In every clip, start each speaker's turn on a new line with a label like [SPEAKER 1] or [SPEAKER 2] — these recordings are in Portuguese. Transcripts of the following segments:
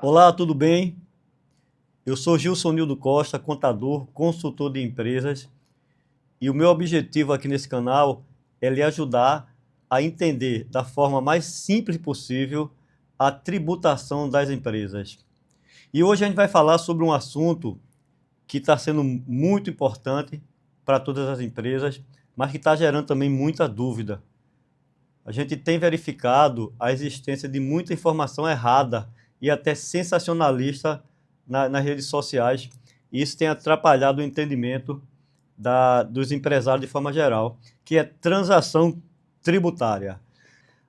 [SPEAKER 1] Olá, tudo bem? Eu sou Gilson Nildo Costa, contador, consultor de empresas, e o meu objetivo aqui nesse canal é lhe ajudar a entender da forma mais simples possível a tributação das empresas. E hoje a gente vai falar sobre um assunto que está sendo muito importante para todas as empresas, mas que está gerando também muita dúvida. A gente tem verificado a existência de muita informação errada e até sensacionalista nas redes sociais, e isso tem atrapalhado o entendimento dos empresários de forma geral, que é transação tributária.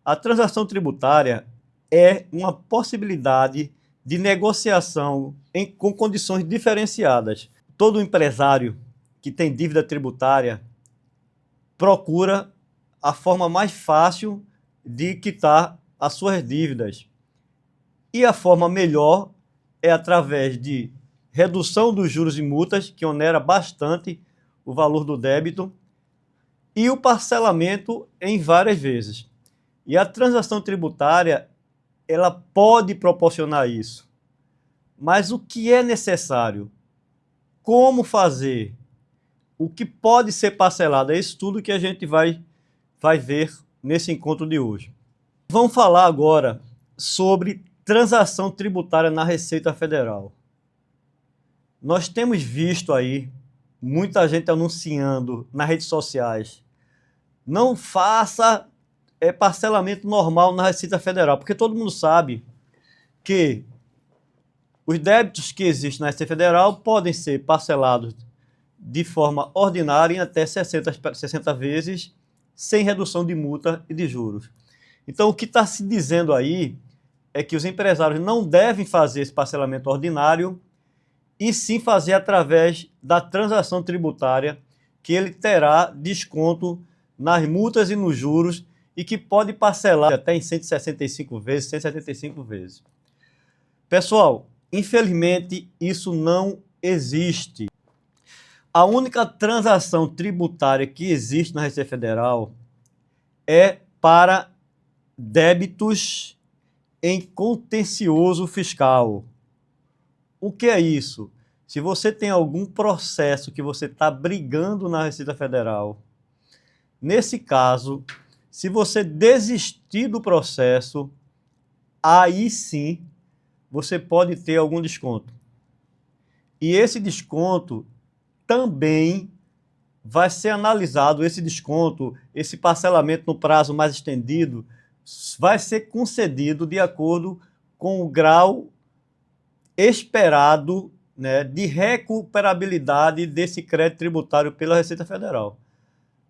[SPEAKER 1] A transação tributária é uma possibilidade de negociação com condições diferenciadas. Todo empresário que tem dívida tributária procura a forma mais fácil de quitar as suas dívidas. E a forma melhor é através de redução dos juros e multas, que onera bastante o valor do débito, e o parcelamento em várias vezes. E a transação tributária, ela pode proporcionar isso. Mas o que é necessário? Como fazer? O que pode ser parcelado? É isso tudo que a gente vai ver nesse encontro de hoje. Vamos falar agora sobre transação tributária na Receita Federal. Nós temos visto aí muita gente anunciando nas redes sociais: não faça parcelamento normal na Receita Federal, porque todo mundo sabe que os débitos que existem na Receita Federal podem ser parcelados de forma ordinária em até 60 vezes, sem redução de multa e de juros. Então, o que está se dizendo aí é que os empresários não devem fazer esse parcelamento ordinário, e sim fazer através da transação tributária, que ele terá desconto nas multas e nos juros, e que pode parcelar até em 165 vezes, 175 vezes. Pessoal, infelizmente isso não existe. A única transação tributária que existe na Receita Federal é para débitos em contencioso fiscal. O que é isso? Se você tem algum processo que você está brigando na Receita Federal, nesse caso, se você desistir do processo, aí sim você pode ter algum desconto. E esse desconto também vai ser analisado, esse desconto, esse parcelamento no prazo mais estendido, vai ser concedido de acordo com o grau esperado, né, de recuperabilidade desse crédito tributário pela Receita Federal.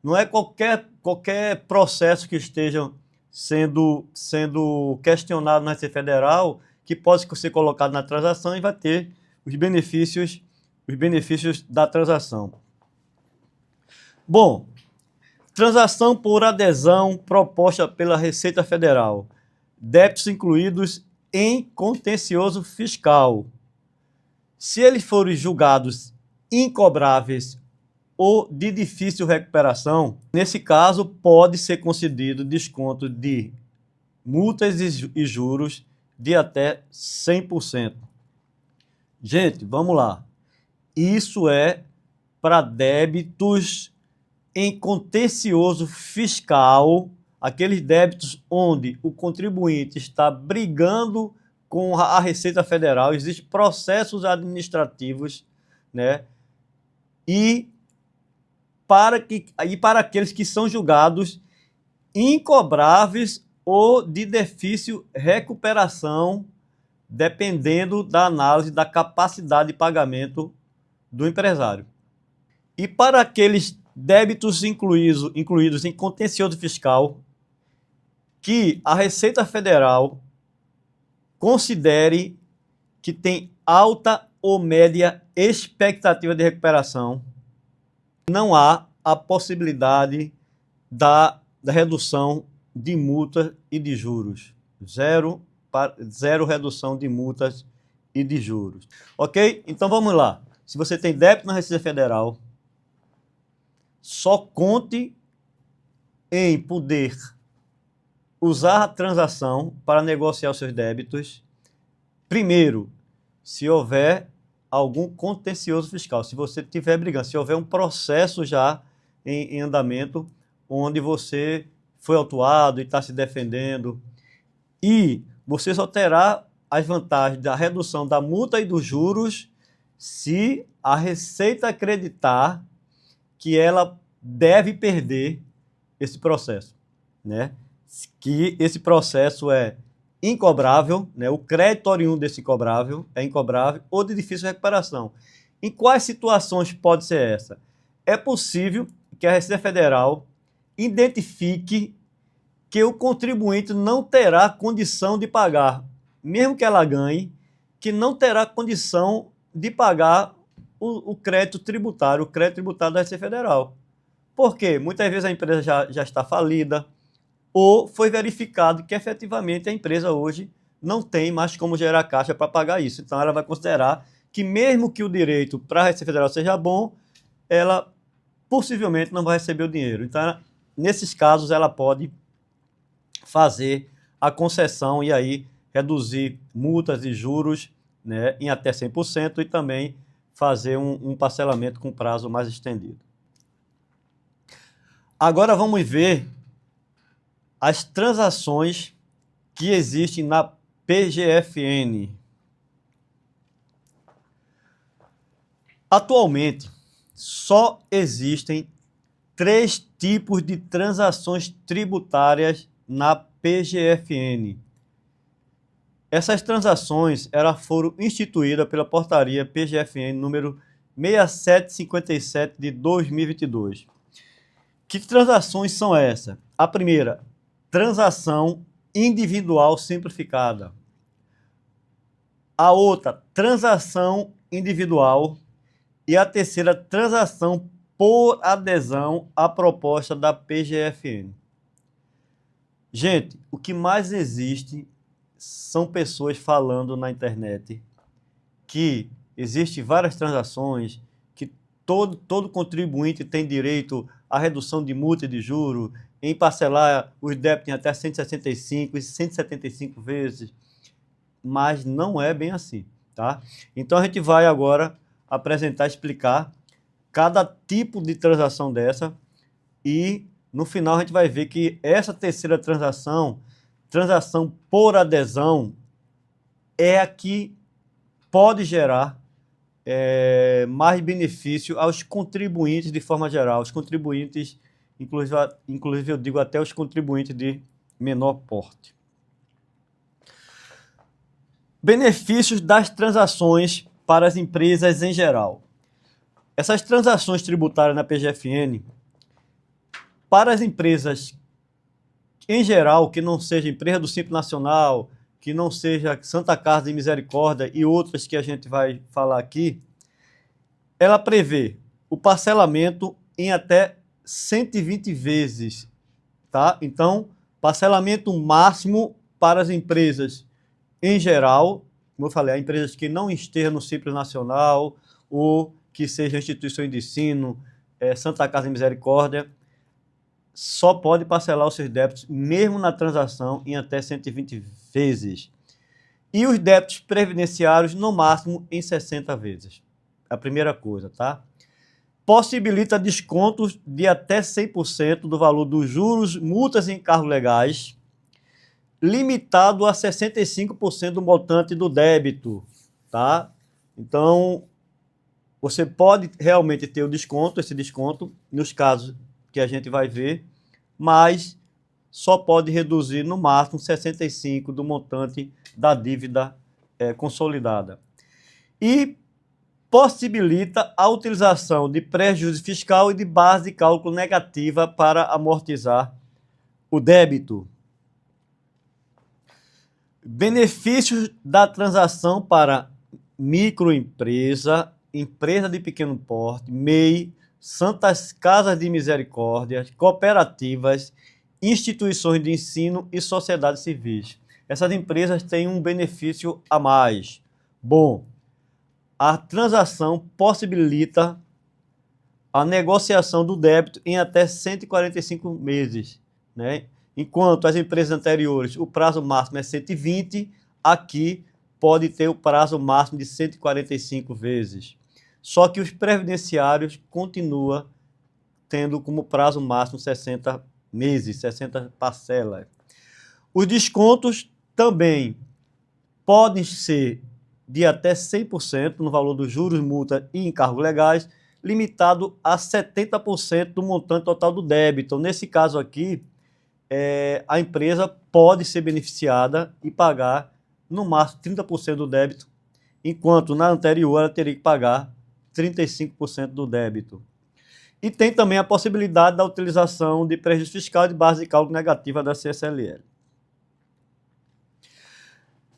[SPEAKER 1] Não é qualquer processo que esteja sendo questionado na Receita Federal que pode ser colocado na transação e vai ter os benefícios da transação. Bom, transação por adesão proposta pela Receita Federal. Débitos incluídos em contencioso fiscal. Se eles forem julgados incobráveis ou de difícil recuperação, nesse caso pode ser concedido desconto de multas e juros de até 100%. Gente, vamos lá. Isso é para débitos em contencioso fiscal, aqueles débitos onde o contribuinte está brigando com a Receita Federal, existem processos administrativos, né? E para aqueles que são julgados incobráveis ou de difícil recuperação, dependendo da análise da capacidade de pagamento do empresário. E para aqueles débitos incluídos em contencioso fiscal, que a Receita Federal considere que tem alta ou média expectativa de recuperação, não há a possibilidade da redução de multa e de juros. Zero redução de multas e de juros. Ok? Então vamos lá. Se você tem débito na Receita Federal, só conte em poder usar a transação para negociar os seus débitos Primeiro, se houver algum contencioso fiscal, se você estiver brigando, se houver um processo já em andamento, onde você foi autuado e está se defendendo, e você só terá as vantagens da redução da multa e dos juros se a Receita acreditar que ela deve perder esse processo, né? Que esse processo é incobrável, né? O crédito oriundo desse incobrável é incobrável ou de difícil recuperação. Em quais situações pode ser essa? É possível que a Receita Federal identifique que o contribuinte não terá condição de pagar, mesmo que ela ganhe, que não terá condição de pagar o crédito tributário da Receita Federal. Por quê? Muitas vezes a empresa já está falida, ou foi verificado que efetivamente a empresa hoje não tem mais como gerar caixa para pagar isso. Então ela vai considerar que mesmo que o direito para a Receita Federal seja bom, ela possivelmente não vai receber o dinheiro. Então, nesses casos, ela pode fazer a concessão e aí reduzir multas e juros, né, em até 100% e também fazer um parcelamento com prazo mais estendido. Agora vamos ver as transações que existem na PGFN. Atualmente, só existem 3 tipos de transações tributárias na PGFN. Essas transações foram instituídas pela portaria PGFN número 6757 de 2022. Que transações são essas? A primeira, transação individual simplificada. A outra, transação individual. E a terceira, transação por adesão à proposta da PGFN. Gente, o que mais existe são pessoas falando na internet que existem várias transações, que todo contribuinte tem direito à redução de multa e de juro, em parcelar os débitos em até 165 e 175 vezes, mas não é bem assim, tá? Então a gente vai agora apresentar, explicar cada tipo de transação dessa e no final a gente vai ver que essa terceira transação por adesão, é a que pode gerar mais benefício aos contribuintes de forma geral, os contribuintes, inclusive eu digo até os contribuintes de menor porte. Benefícios das transações para as empresas em geral. Essas transações tributárias na PGFN, para as empresas em geral, que não seja empresa do Simples Nacional, que não seja Santa Casa de Misericórdia e outras que a gente vai falar aqui, ela prevê o parcelamento em até 120 vezes, tá? Então, parcelamento máximo para as empresas em geral, como eu falei, empresas que não estejam no Simples Nacional ou que sejam instituições de ensino, Santa Casa de Misericórdia, só pode parcelar os seus débitos, mesmo na transação, em até 120 vezes. E os débitos previdenciários, no máximo, em 60 vezes. A primeira coisa, tá? Possibilita descontos de até 100% do valor dos juros, multas e encargos legais, limitado a 65% do montante do débito, tá? Então, você pode realmente ter o desconto, esse desconto, nos casos que a gente vai ver, mas só pode reduzir no máximo 65% do montante da dívida consolidada. E possibilita a utilização de prejuízo fiscal e de base de cálculo negativa para amortizar o débito. Benefícios da transação para microempresa, empresa de pequeno porte, MEI, Santas Casas de Misericórdia, cooperativas, instituições de ensino e sociedades civis. Essas empresas têm um benefício a mais. Bom, a transação possibilita a negociação do débito em até 145 meses, né? Enquanto as empresas anteriores o prazo máximo é 120, aqui pode ter o prazo máximo de 145 vezes. Só que os previdenciários continuam tendo como prazo máximo 60 meses, 60 parcelas. Os descontos também podem ser de até 100% no valor dos juros, multa e encargos legais, limitado a 70% do montante total do débito. Nesse caso aqui, a empresa pode ser beneficiada e pagar no máximo 30% do débito, enquanto na anterior ela teria que pagar 35% do débito. E tem também a possibilidade da utilização de prejuízo fiscal de base de cálculo negativa da CSLL.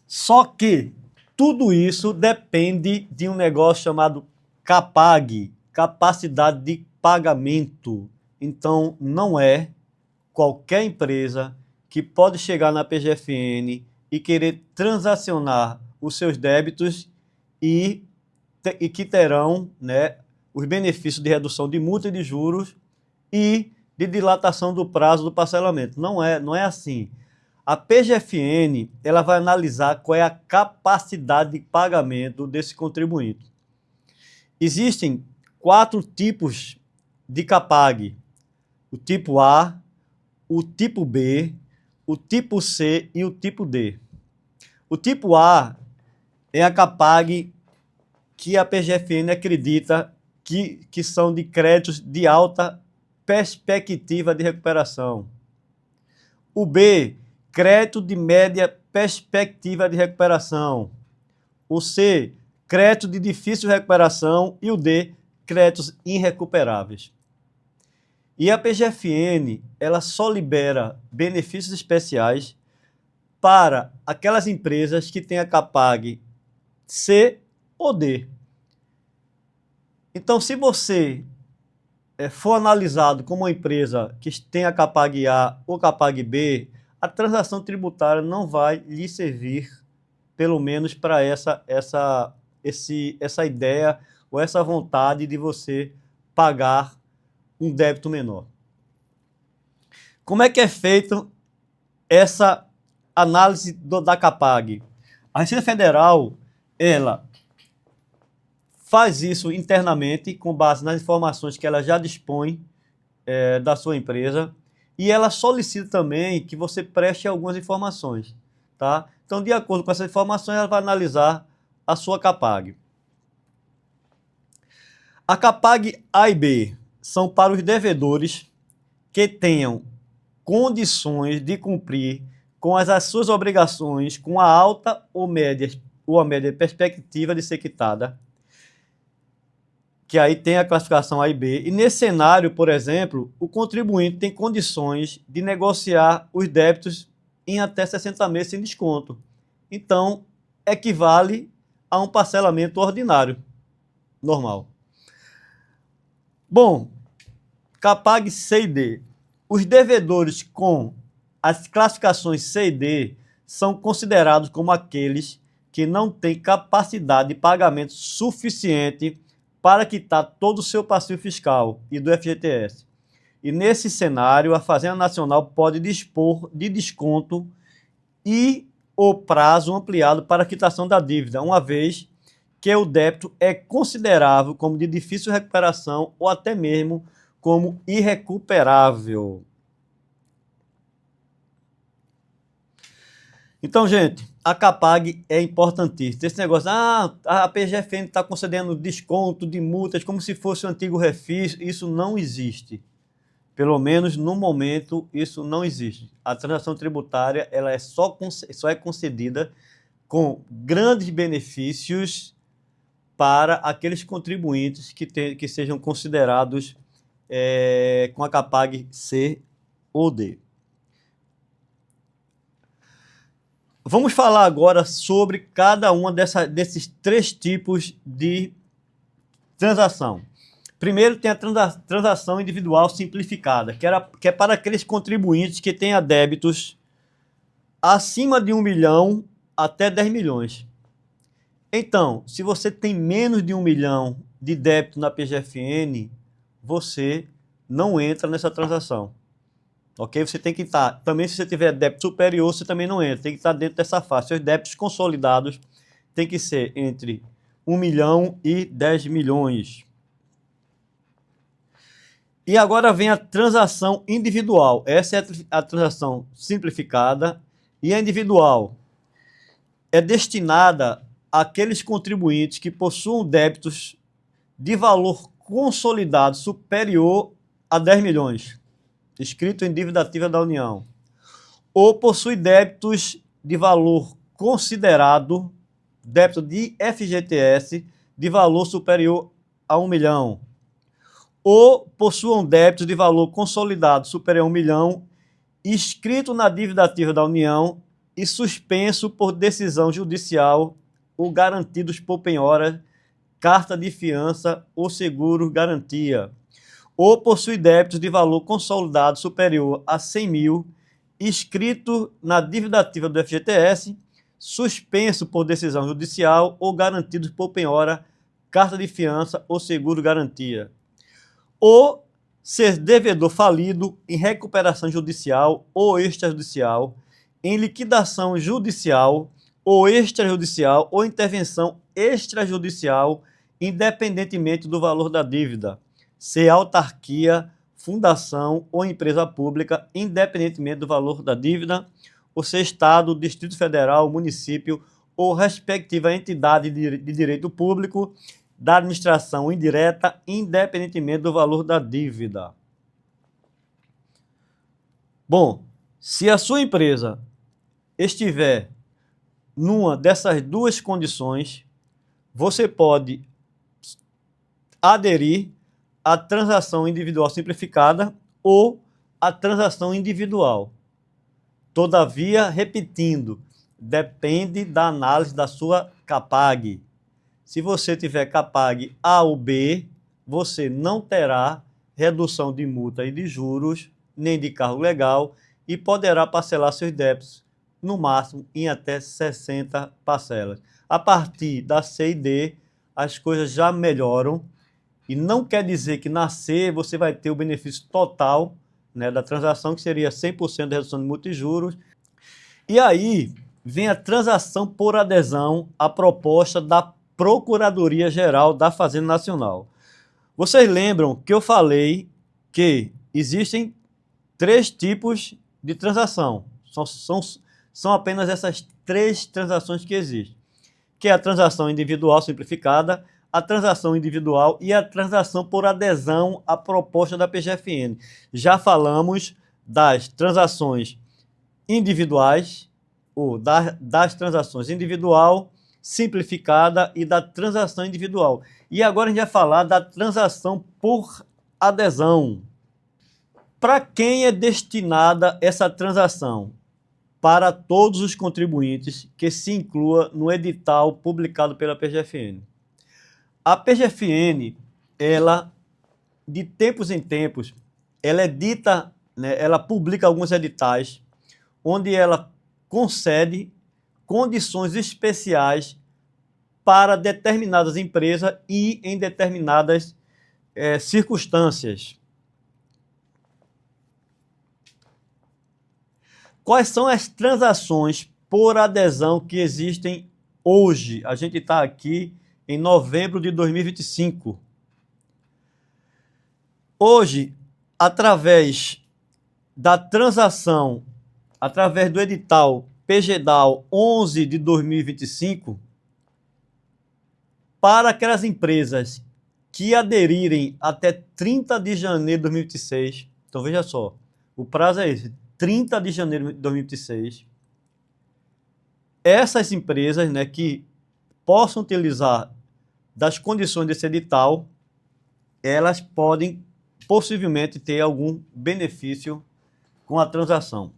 [SPEAKER 1] Só que tudo isso depende de um negócio chamado CAPAG, capacidade de pagamento. Então, não é qualquer empresa que pode chegar na PGFN e querer transacionar os seus débitos e que terão, né, os benefícios de redução de multa e de juros e de dilatação do prazo do parcelamento. Não é assim. A PGFN ela vai analisar qual é a capacidade de pagamento desse contribuinte. Existem 4 tipos de CAPAG: o tipo A, o tipo B, o tipo C e o tipo D. O tipo A é a CAPAG que a PGFN acredita que são de créditos de alta perspectiva de recuperação. O B, crédito de média perspectiva de recuperação. O C, crédito de difícil recuperação. E o D, créditos irrecuperáveis. E a PGFN, ela só libera benefícios especiais para aquelas empresas que têm a CAPAG C ou D. Então, se você for analisado como uma empresa que tem a CAPAG A ou CAPAG B, a transação tributária não vai lhe servir, pelo menos para essa ideia ou essa vontade de você pagar um débito menor. Como é que é feita essa análise da CAPAG? A Receita Federal, ela faz isso internamente com base nas informações que ela já dispõe da sua empresa, e ela solicita também que você preste algumas informações, tá? Então, de acordo com essas informações, ela vai analisar a sua CAPAG. A CAPAG A e B são para os devedores que tenham condições de cumprir com as suas obrigações com a alta ou a média perspectiva de ser quitada, que aí tem a classificação A e B. E nesse cenário, por exemplo, o contribuinte tem condições de negociar os débitos em até 60 meses sem desconto. Então, equivale a um parcelamento ordinário, normal. Bom, CAPAG C e D. Os devedores com as classificações C e D são considerados como aqueles que não têm capacidade de pagamento suficiente para quitar todo o seu passivo fiscal e do FGTS. E nesse cenário, a Fazenda Nacional pode dispor de desconto e o prazo ampliado para a quitação da dívida, uma vez que o débito é considerável como de difícil recuperação ou até mesmo como irrecuperável. Então, gente, a CAPAG é importantíssima. Esse negócio, a PGFN está concedendo desconto de multas como se fosse o antigo refis, isso não existe. Pelo menos no momento, isso não existe. A transação tributária ela só é concedida com grandes benefícios para aqueles contribuintes que sejam considerados com a CAPAG C ou D. Vamos falar agora sobre cada uma desses 3 tipos de transação. Primeiro tem a transação individual simplificada, que é para aqueles contribuintes que tenham débitos acima de 1 milhão até 10 milhões. Então, se você tem menos de 1 milhão de débito na PGFN, você não entra nessa transação. Ok? Você tem que estar, também se você tiver débito superior, você também não entra, tem que estar dentro dessa faixa. Seus débitos consolidados tem que ser entre 1 milhão e 10 milhões. E agora vem a transação individual. Essa é a transação simplificada. E a individual é destinada àqueles contribuintes que possuam débitos de valor consolidado superior a 10 milhões, inscrito em dívida ativa da União, ou possui débitos de valor considerado, débito de FGTS, de valor superior a 1 milhão, ou possuam débitos de valor consolidado superior a 1 milhão, inscrito na dívida ativa da União e suspenso por decisão judicial ou garantidos por penhora, carta de fiança ou seguro garantia, ou possui débitos de valor consolidado superior a 100 mil, inscrito na dívida ativa do FGTS, suspenso por decisão judicial ou garantidos por penhora, carta de fiança ou seguro garantia, ou ser devedor falido em recuperação judicial ou extrajudicial, em liquidação judicial ou extrajudicial ou intervenção extrajudicial, independentemente do valor da dívida, ser autarquia, fundação ou empresa pública, independentemente do valor da dívida, ou ser Estado, Distrito Federal, município ou respectiva entidade de direito público da administração indireta, independentemente do valor da dívida. Bom, se a sua empresa estiver numa dessas duas condições, você pode aderir à transação individual simplificada ou à transação individual. Todavia, repetindo, depende da análise da sua CAPAG. Se você tiver CAPAG A ou B, você não terá redução de multa e de juros, nem de cargo legal, e poderá parcelar seus débitos, no máximo, em até 60 parcelas. A partir da C e D, as coisas já melhoram, e não quer dizer que na C você vai ter o benefício total, né, da transação, que seria 100% de redução de multa e juros. E aí vem a transação por adesão à proposta da Procuradoria-Geral da Fazenda Nacional. Vocês lembram que eu falei que existem 3 tipos de transação. São apenas essas 3 transações que existem, que é a transação individual simplificada, a transação individual e a transação por adesão à proposta da PGFN. Já falamos das transações individuais, ou das transações individual, simplificada e da transação individual. E agora a gente vai falar da transação por adesão. Para quem é destinada essa transação? Para todos os contribuintes que se inclua no edital publicado pela PGFN. A PGFN, ela, de tempos em tempos, ela edita, né, ela publica alguns editais onde ela concede condições especiais para determinadas empresas e em determinadas circunstâncias. Quais são as transações por adesão que existem hoje? A gente está aqui em novembro de 2025. Hoje, através da transação, através do edital PGDAL 11 de 2025, para aquelas empresas que aderirem até 30 de janeiro de 2026, então veja só, o prazo é esse, 30 de janeiro de 2026, essas empresas, né, que possam utilizar das condições desse edital, elas podem possivelmente ter algum benefício com a transação.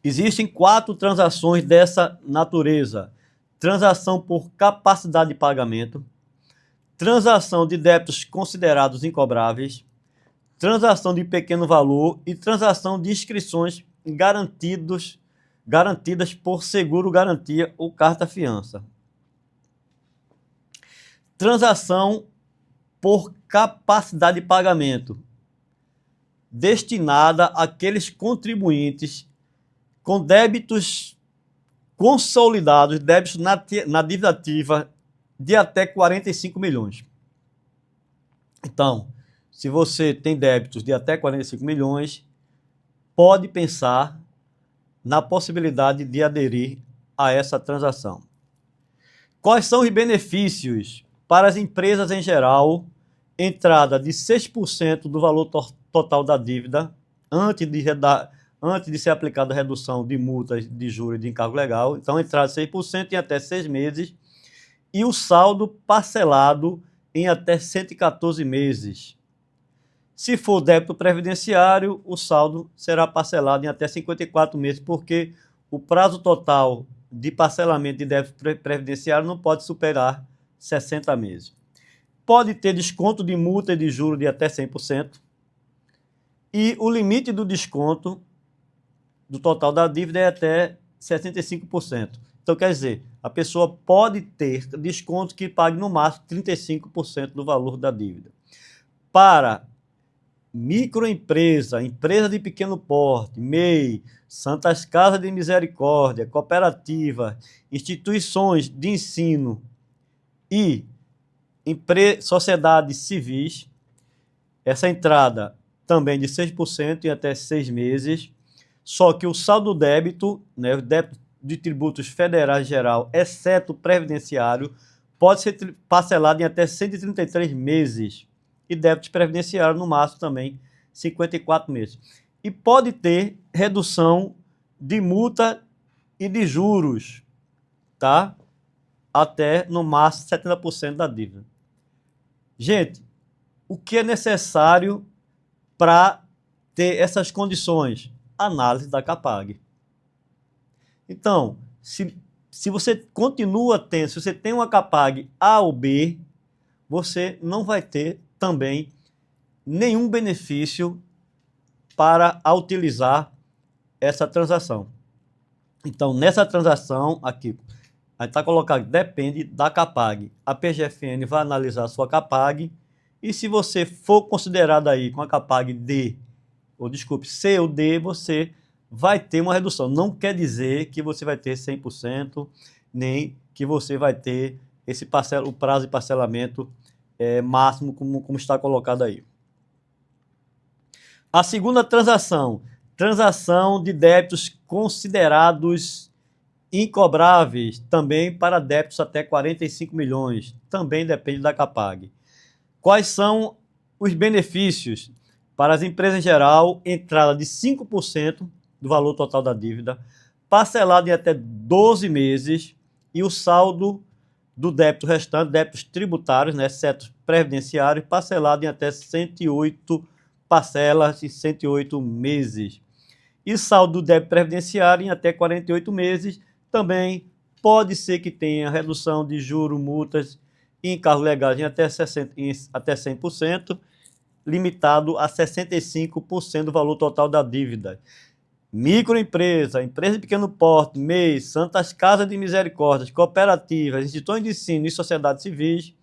[SPEAKER 1] Existem 4 transações dessa natureza: transação por capacidade de pagamento, transação de débitos considerados incobráveis, transação de pequeno valor e transação de inscrições garantidas por seguro garantia ou carta fiança. Transação por capacidade de pagamento, destinada àqueles contribuintes com débitos consolidados, débitos na dívida ativa de até 45 milhões. Então, se você tem débitos de até 45 milhões, pode pensar na possibilidade de aderir a essa transação. Quais são os benefícios para as empresas em geral? Entrada de 6% do valor total da dívida antes de ser aplicada a redução de multas de juros e de encargo legal. Então, entrada de 6% em até 6 meses e o saldo parcelado em até 114 meses. Se for débito previdenciário, o saldo será parcelado em até 54 meses, porque o prazo total de parcelamento de débito previdenciário não pode superar 60 meses. Pode ter desconto de multa e de juros de até 100%. E o limite do desconto do total da dívida é até 65%. Então, quer dizer, a pessoa pode ter desconto que pague no máximo 35% do valor da dívida. Para microempresa, empresa de pequeno porte, MEI, Santas Casas de Misericórdia, cooperativa, instituições de ensino e sociedades civis, essa entrada também de 6% em até 6 meses, só que o saldo débito, né, o débito de tributos federais geral, exceto previdenciário, pode ser parcelado em até 133 meses e débitos previdenciários no máximo também 54 meses. E pode ter redução de multa e de juros, tá? Até no máximo 70% da dívida. Gente, o que é necessário para ter essas condições? Análise da CAPAG. Então, se você continua tendo, se você tem uma CAPAG A ou B, você não vai ter também nenhum benefício para utilizar essa transação. Então, nessa transação aqui, aí está colocado, depende da CAPAG. A PGFN vai analisar a sua CAPAG e se você for considerado aí com a CAPAG D, ou desculpe, C ou D, você vai ter uma redução. Não quer dizer que você vai ter 100%, nem que você vai ter o prazo de parcelamento máximo, como está colocado aí. A segunda transação de débitos considerados incobráveis, também para débitos até 45 milhões, também depende da CAPAG. Quais são os benefícios? Para as empresas em geral, entrada de 5% do valor total da dívida, parcelado em até 12 meses e o saldo do débito restante, débitos tributários, né, exceto previdenciários, parcelado em até 108 parcelas e 108 meses. E saldo do débito previdenciário em até 48 meses, também pode ser que tenha redução de juros, multas e encargos legais em até 100%, limitado a 65% do valor total da dívida. Microempresa, empresa de pequeno porte, MEI, Santas Casas de Misericórdia, cooperativas, instituições de ensino e sociedades civis,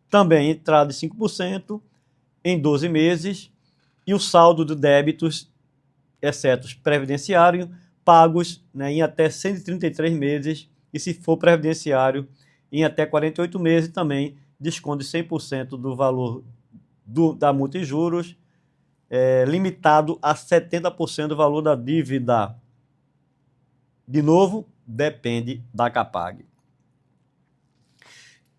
[SPEAKER 1] também entrada de 5% em 12 meses e o saldo de débitos, exceto previdenciário, pagos, né, em até 133 meses e se for previdenciário, em até 48 meses também desconto de 100% do valor da multa e juros, limitado a 70% do valor da dívida. De novo, depende da CAPAG.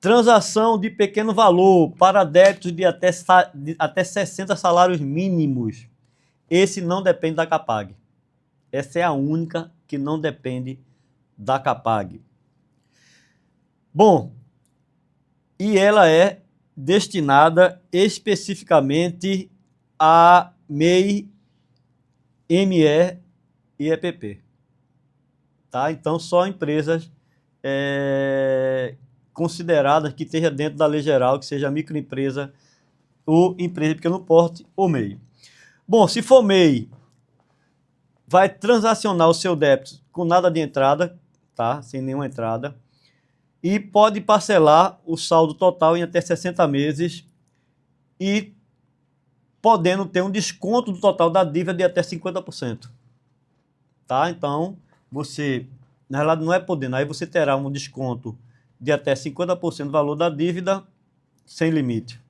[SPEAKER 1] Transação de pequeno valor para débitos de até 60 salários mínimos. Esse não depende da CAPAG. Essa é a única que não depende da CAPAG. Bom, e ela é destinada especificamente a MEI, ME e EPP. Tá? Então, só empresas consideradas que esteja dentro da lei geral, que seja microempresa ou empresa de pequeno porte ou MEI. Bom, se for MEI, vai transacionar o seu débito com nada de entrada, tá? Sem nenhuma entrada. E pode parcelar o saldo total em até 60 meses e podendo ter um desconto do total da dívida de até 50%. Tá? Então, você na realidade não é podendo, aí você terá um desconto de até 50% do valor da dívida sem limite.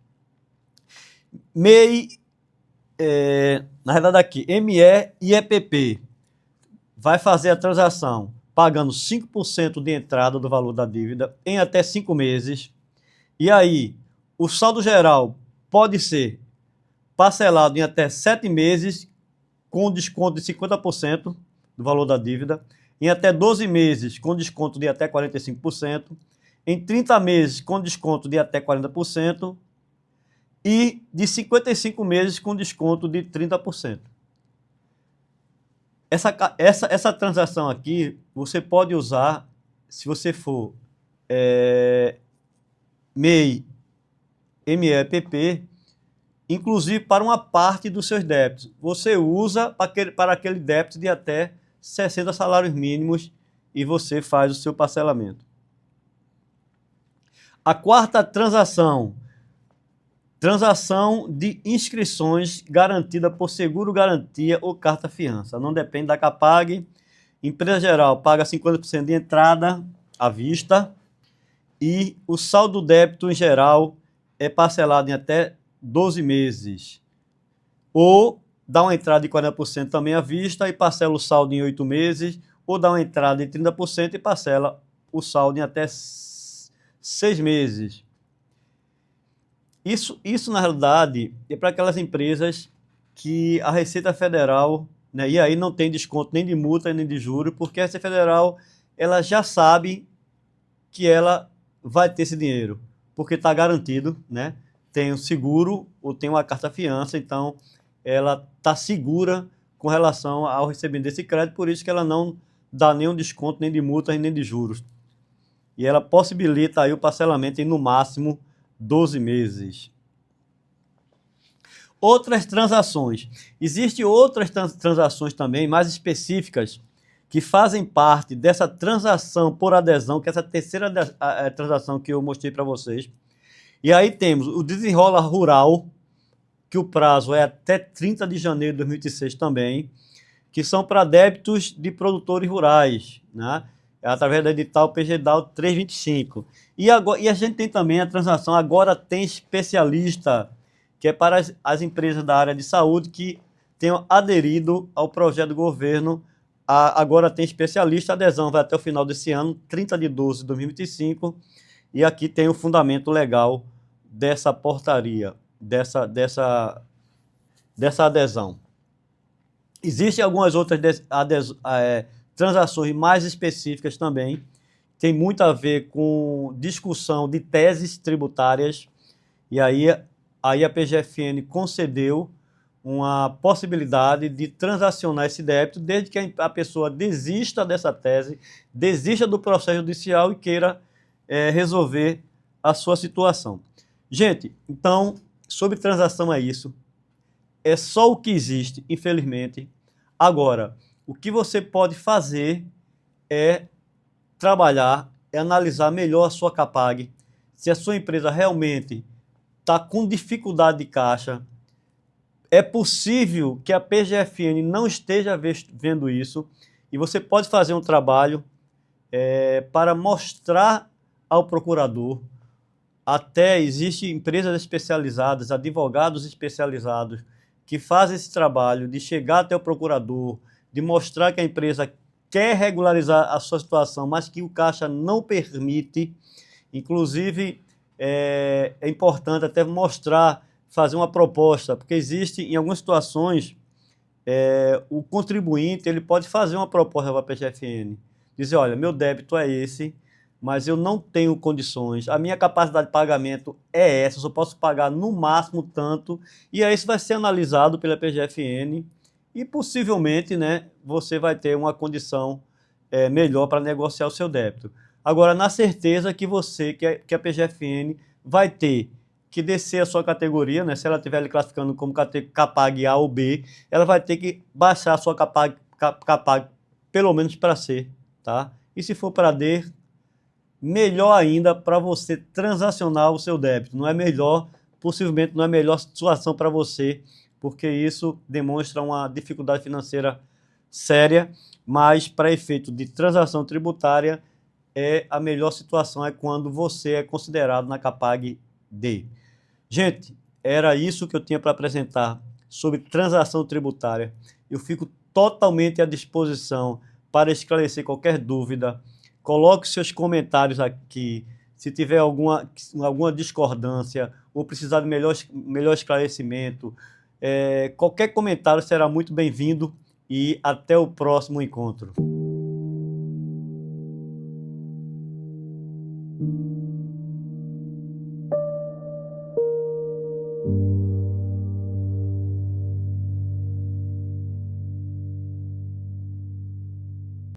[SPEAKER 1] MEI, na realidade aqui, ME e EPP, vai fazer a transação pagando 5% de entrada do valor da dívida em até 5 meses, e aí o saldo geral pode ser parcelado em até 7 meses, com desconto de 50% do valor da dívida, em até 12 meses, com desconto de até 45%, em 30 meses, com desconto de até 40%, e de 55 meses, com desconto de 30%. Essa transação aqui, você pode usar, se você for MEI, MEPP, inclusive para uma parte dos seus débitos. Você usa para aquele débito de até 60 salários mínimos e você faz o seu parcelamento. A quarta transação de inscrições garantida por seguro garantia ou carta fiança. Não depende da Capag. Empresa geral paga 50% de entrada à vista e o saldo débito em geral é parcelado em até 12 meses. Ou dá uma entrada de 40% também à vista e parcela o saldo em 8 meses, ou dá uma entrada de 30% e parcela o saldo em até 6 meses. Isso, na realidade, é para aquelas empresas que a Receita Federal, né, e aí não tem desconto nem de multa nem de juros, porque a Receita Federal ela já sabe que ela vai ter esse dinheiro, porque está garantido, né? Tem um seguro ou tem uma carta fiança, então ela está segura com relação ao recebimento desse crédito, por isso que ela não dá nenhum desconto, nem de multa nem de juros. E ela possibilita aí o parcelamento em no máximo 12 meses. Outras transações. Existem outras transações também mais específicas que fazem parte dessa transação por adesão, que é essa terceira transação que eu mostrei para vocês. E aí temos o desenrola rural, que o prazo é até 30 de janeiro de 2026 também, que são para débitos de produtores rurais, né? Através da edital PGDAL 325. E a gente tem também a transação Agora Tem Especialista, que é para as empresas da área de saúde que tenham aderido ao projeto do governo. Agora Tem Especialista, a adesão vai até o final desse ano, 30 de 12 de 2025, e aqui tem o fundamento legal dessa portaria, dessa adesão. Existem algumas outras transações mais específicas também, tem muito a ver com discussão de teses tributárias, e aí a PGFN concedeu uma possibilidade de transacionar esse débito, desde que a pessoa desista dessa tese, desista do processo judicial e queira resolver a sua situação. Gente, então, sobre transação é isso. É só o que existe, infelizmente. Agora, o que você pode fazer é trabalhar, é analisar melhor a sua Capag, se a sua empresa realmente está com dificuldade de caixa. É possível que a PGFN não esteja vendo isso e você pode fazer um trabalho para mostrar ao procurador. Até existem empresas especializadas, advogados especializados que fazem esse trabalho de chegar até o procurador, de mostrar que a empresa quer regularizar a sua situação, mas que o caixa não permite. Inclusive, é importante até mostrar, fazer uma proposta, porque existe, em algumas situações, o contribuinte ele pode fazer uma proposta para a PGFN, dizer, olha, meu débito é esse, mas eu não tenho condições, a minha capacidade de pagamento é essa, eu só posso pagar no máximo tanto, e aí isso vai ser analisado pela PGFN, e possivelmente, né, você vai ter uma condição melhor para negociar o seu débito. Agora, na certeza que que a PGFN vai ter que descer a sua categoria, né? Se ela estiver classificando como Capag A ou B, ela vai ter que baixar a sua Capag pelo menos para C, tá? E se for para D, melhor ainda para você transacionar o seu débito. Não é melhor, possivelmente não é a melhor situação para você, porque isso demonstra uma dificuldade financeira séria, mas para efeito de transação tributária, a melhor situação é quando você é considerado na Capag D. Gente, era isso que eu tinha para apresentar sobre transação tributária. Eu fico totalmente à disposição para esclarecer qualquer dúvida. Coloque seus comentários aqui. Se tiver alguma discordância ou precisar de melhor esclarecimento, qualquer comentário será muito bem-vindo e até o próximo encontro.